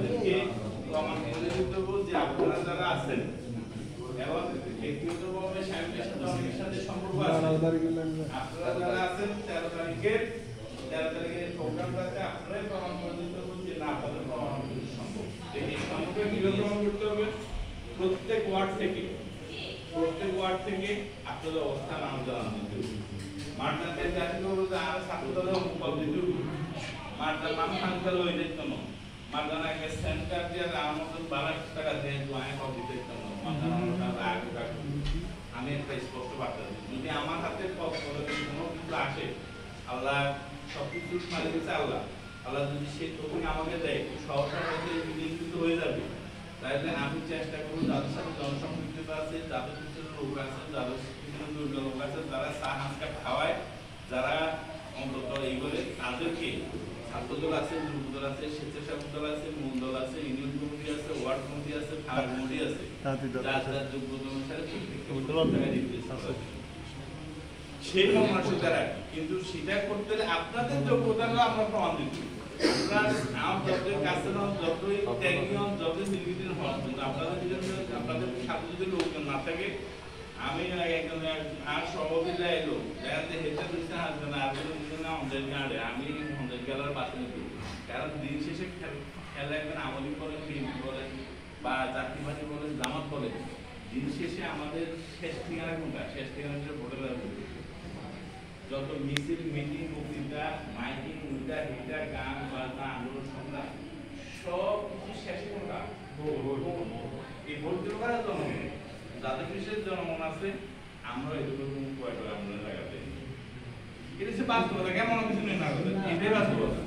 আপনাদেরকে প্রমাণ করে দিতে হবে যে আপনারা যারা আছেন এবং ব্যক্তিগতভাবে সাহেবের সাথে অনেকের সাথে সম্পর্ক আছে, আপনারা যারা আছেন 13 তারিখের প্রোগ্রামটাতে আপনারাই প্রমাণ করে দিতে হবে যে না আপনাদের প্রমাণ করতে সম্ভব। এই সম্পর্কে কিভাবে প্রমাণ করতে হবে? প্রত্যেক ওয়ার্ড থেকে আপনাদের অবস্থান আমাদের জানাতে হবে। মাঠটাতে জাতি করবো যে আর ছাত্রদের মুখ দিতে হবে। মাঠটার নাম সাংকাল হয়ে যেত না, মাঠটার আগে সেন্টার দিয়ে আমাদের 12 টাকা দিয়ে জোয়াই কপি দিতে না, আমি একটা স্পষ্ট বার্তা দিই, যদি আমার হাতে কোনো কিছু আসে, আল্লাহ সবকিছু মালিক হচ্ছে আল্লাহ, আল্লাহ যদি সেই তখন আমাকে দেয় সহসার মধ্যে বিলীন হয়ে যাবে, তাহলে আমি চেষ্টা করবো যাদের সাথে জনসম্পৃক্ততা আছে, যাদের পিছনে লোক আছে, যাদের পিছনে দুর্গা লোক আছে, যারা চা হাঁসকা খাওয়ায়, যারা অন্তত এইগুলো তাদেরকে ছাত্রদল আছে, যুবদল আছে, স্বেচ্ছাসেবক দল আছে, মূল দল আছে, ইউনিয়ন কমিটি আছে, ওয়ার্ড কমিটি আছে, থানা কমিটি আছে, যার যার যোগ্যতা অনুসারে সেই মানুষ তারা, কিন্তু সেটা করতে হলে আপনাদের যোগ্যতা আমরা প্রমাণ দিতে আপনাদের কাছে যতই ত্যাগী হন, যতই নির্বিঘ্ন হন, কিন্তু আপনাদের সাথে যদি লোকজন না থাকে, আমি একজন আর সভাপতিরা এলো দেখা যায় হেঁটে দিচ্ছে আসবে না, আর কোনো আমাদের গাড়ে আমি আমাদের গেলার বাতিল করি, কারণ দিন শেষে খেলা একজন আমলি বলেন, বিএনপি বলেন বা জাতীয়বাদী বলেন, জামাত বলেন, দিন শেষে আমাদের শেষ ঠিকানা কোনটা? শেষ ঠিকানা হচ্ছে ভোটের যত মিছিল, মিটিং, বক্তৃতা, মাইকিং, উল্টা হিটা, গান, বাজনা, আন্দোলন, সংগ্রাম সব কিছু শেষে কোনটা? এই ভোট দেওয়ার কারণে জনগণ, যাদের বিশেষ জনগণ আছে, আমরা এটুকু আমরা লাগাতে, এটা হচ্ছে বাস্তবতা, কেমন কিছু নেই না, এটাই বাস্তবতা।